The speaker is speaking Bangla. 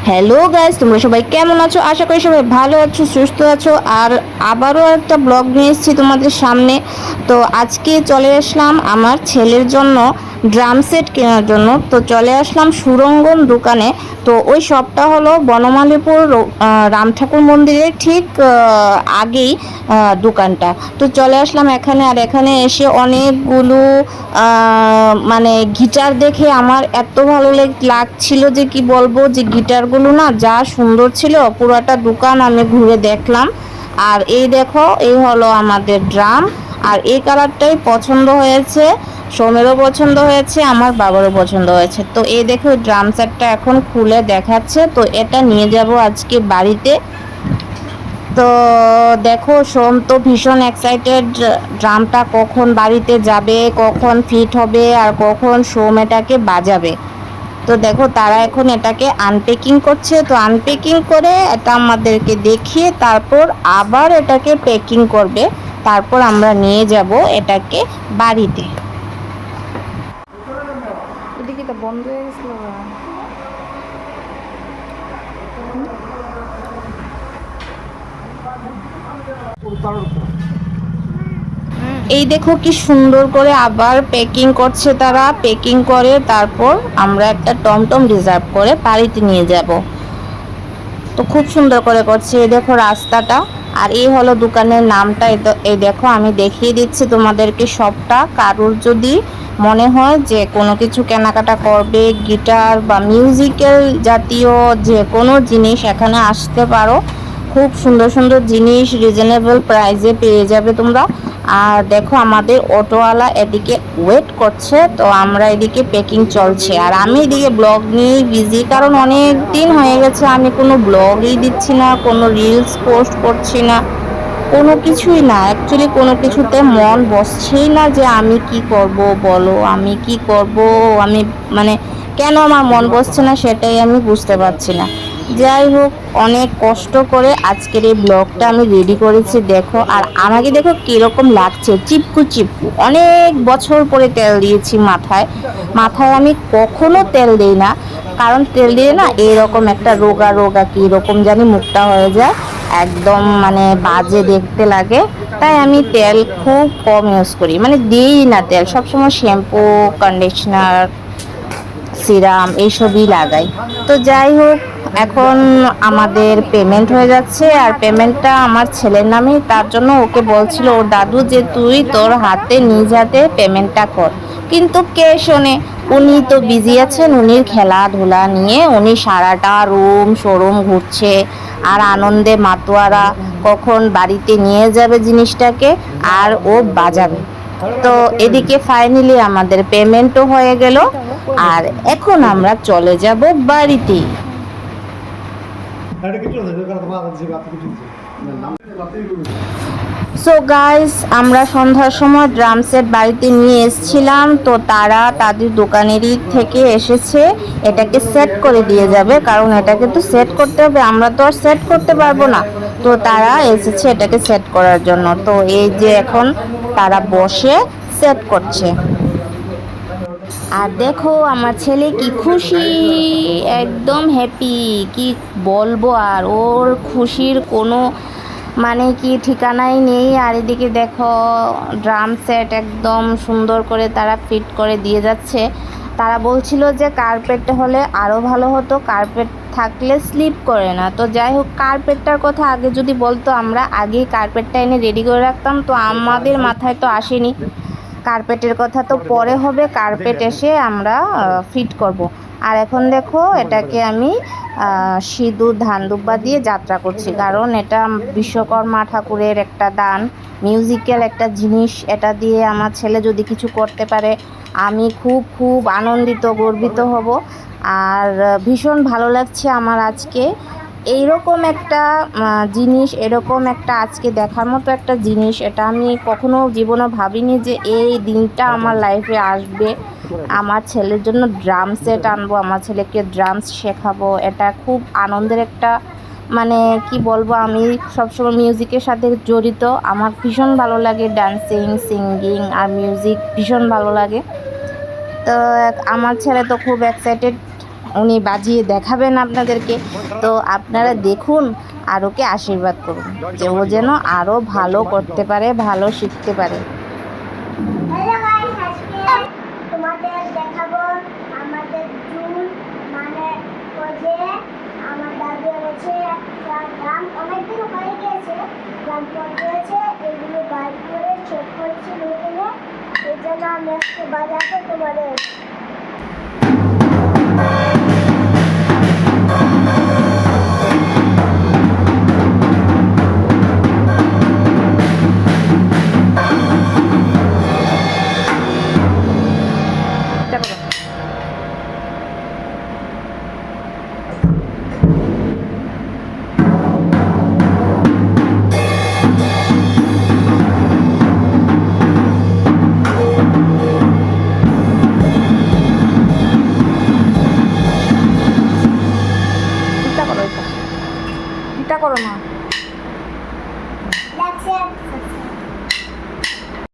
হ্যালো গাইস, তোমরা সবাই কেমন আছো? আশা করি সবাই ভালো আছো, সুস্থ আছো। আর আবারও একটা ব্লগ নিয়ে এসেছি তোমাদের সামনে। তো আজকে চলে আসলাম আমার ছেলের জন্য ড্রাম সেট কেনার জন্য। তো চলে আসলাম সুরঙ্গম দোকানে। তো ওই শপটা হলো বনমালীপুর রাম ঠাকুর মন্দিরের ঠিক আগেই দোকানটা। তো চলে আসলাম এখানে। আর এখানে এসে অনেকগুলো মানে গিটার দেখে আমার এত ভালো লাগছিল যে কি বলবো, যে গিটারগুলো না যা সুন্দর ছিল, পুরাটা দোকান আমি ঘুরে দেখলাম। আর এই দেখো, এই হলো আমাদের ড্রাম। আর এই কালারটাই পছন্দ হয়েছে, সোমেরও পছন্দ হয়েছে, আমার বাবারও পছন্দ হয়েছে। তো এই দেখো, ড্রাম সেটটা এখন খুলে দেখাচ্ছে। তো এটা নিয়ে যাব আজকে বাড়িতে। তো দেখো, সোম তো ভীষণ এক্সাইটেড, ড্রামটা কখন বাড়িতে যাবে, কখন ফিট হবে, আর কখন সোম এটাকে বাজাবে। তো দেখো, তারা এখন এটাকে আনপ্যাকিং করছে। তো আনপ্যাকিং করে এটা আমাদেরকে দেখিয়ে তারপর আবার এটাকে প্যাকিং করবে। তারপর আমরা নিয়ে যাব এটাকে বাড়িতে। এদিকে তো বন্ধ হয়ে গেছিল। এই দেখো কি সুন্দর করে আবার প্যাকিং করছে তারা। প্যাকিং করে তারপর আমরা একটা টমটম রিজার্ভ করে বাড়িতে নিয়ে যাব। তো খুব সুন্দর করে করছে। এই দেখো রাস্তাটা, আর এই হলো দোকানের নামটা। এই দেখো, আমি দেখিয়ে দিচ্ছি তোমাদেরকে সবটা। কারোর যদি মনে হয় যে কোনো কিছু কেনাকাটা করবে, গিটার বা মিউজিক্যাল জাতীয় যে কোনো জিনিস, এখানে আসতে পারো। খুব সুন্দর সুন্দর জিনিস রিজনেবল প্রাইসে পেয়ে যাবে তোমরা। আর দেখো, আমাদের অটোওয়ালা এদিকে ওয়েট করছে। তো আমরা এদিকে প্যাকিং চলছে, আর আমি এদিকে ব্লগ নিয়েই বিজি, কারণ অনেক দিন হয়ে গেছে আমি কোনো ব্লগই দিচ্ছি না, কোনো রিলস পোস্ট করছি না, কোনো কিছুই না। অ্যাকচুয়ালি কোনো কিছুতে মন বসছেই না যে আমি কি করব বলো, আমি কি করব। আমি মানে কেন আমার মন বসছে না সেটাই আমি বুঝতে পারছি না। যাই হোক, অনেক কষ্ট করে আজকের এই ব্লগটা আমি রেডি করেছি দেখো। আর আমাকে দেখো কীরকম লাগছে, চিপকু চিপকু। অনেক বছর পরে তেল দিয়েছি মাথায়। মাথায় আমি কখনো তেল দিই না, কারণ তেল দিয়ে না এরকম একটা রোগা রোগা কীরকম জানি মুখটা হয়ে যায়, একদম মানে বাজে দেখতে লাগে। তাই আমি তেল খুব কম ইউজ করি, মানে দিই না তেল। সবসময় শ্যাম্পু, কন্ডিশনার, সিরাম এইসবই লাগাই। তো যাই হোক, এখন আমাদের পেমেন্ট হয়ে যাচ্ছে। আর পেমেন্টটা আমার ছেলের নামে, তার জন্য ওকে বলছিল ওর দাদু যে তুই তোর হাতে নিজ হাতে পেমেন্টটা কর। কিন্তু কে শোনে, উনি তো বিজি আছেন, উনির খেলাধুলা নিয়ে উনি সারাটা রুম শোরুম ঘুরছে। আর আনন্দে মাতোয়ারা, কখন বাড়িতে নিয়ে যাবে জিনিসটাকে আর ও বাজাবে। তো এদিকে ফাইনালি আমাদের পেমেন্টও হয়ে গেল। আর এখন আমরা চলে যাব বাড়িতে। সো গাইস, আমরা সন্ধ্যার সময় ড্রাম সেট বাড়িতে নিয়ে এসেছিলাম। তো তারা তাদের দোকানেরই থেকে এসেছে, এটাকে সেট করে দিয়ে যাবে, কারণ এটাকে তো সেট করতে হবে, আমরা তো আর সেট করতে পারবো না। তো তারা এসেছে এটাকে সেট করার জন্য। তো এই যে এখন তারা বসে সেট করছে। আর দেখো আমার ছেলে কি খুশি, একদম হ্যাপি, কি বলবো। আর ওর খুশির কোনো মানে কি ঠিকানাই নেই। আর এদিকে দেখো, ড্রাম সেট একদম সুন্দর করে তারা ফিট করে দিয়ে যাচ্ছে। তারা বলছিল যে কার্পেট হলে আরও ভালো হতো, কার্পেট থাকলে স্লিপ করে না। তো যাই হোক, কার্পেটটার কথা আগে যদি বলতো, আমরা আগেই কার্পেটটা এনে রেডি করে রাখতাম। তো আমাদের মাথায় তো আসেনি, কার্পেটের কথা তো পরে হবে, কার্পেট এসে আমরা ফিট করব। আর এখন দেখো, এটাকে আমি সিঁদুর ধান দুব্বা দিয়ে যাত্রা করছি, কারণ এটা বিশ্বকর্মা ঠাকুরের একটা দান, মিউজিক্যাল একটা জিনিস। এটা দিয়ে আমার ছেলে যদি কিছু করতে পারে, আমি খুব খুব আনন্দিত, গর্বিত হব। আর ভীষণ ভালো লাগছে আমার আজকে এইরকম একটা জিনিস, এরকম একটা আজকে দেখার মতো একটা জিনিস। এটা আমি কখনো জীবনে ভাবিনি যে এই দিনটা আমার লাইফে আসবে। আমার ছেলের জন্য ড্রাম সেট আনবো, আমার ছেলেকে ড্রামস শেখাবো। এটা খুব আনন্দের একটা মানে কি বলবো, আমি সবসময় মিউজিকের সাথে জড়িত। আমার ভীষণ ভালো লাগে ডান্সিং, সিঙ্গিং আর মিউজিক ভীষণ ভালো লাগে। তো আমার ছেলে তো খুব এক্সাইটেড উনি বাজিয়ে দেখাবেন আপনাদেরকে। তো আপনারা দেখুন আর ওকে আশীর্বাদ করুন যে ও যেন আরও ভালো করতে পারে, ভালো শিখতে পারে। হ্যালো গাইস, আজকে তোমাদের দেখাবো আমাদের চুল, মানে ওই যে আমার দাদু এনেছে গ্রাম, অনেকদিন হয়ে গিয়েছে, গ্রাম পড়েছে, এগুলো বাইর করে চেক করেছি নতুনে, এই জন্য আমি আজকে বাজাতে তোমাদের এটা করো, এটা করো না। Like share subscribe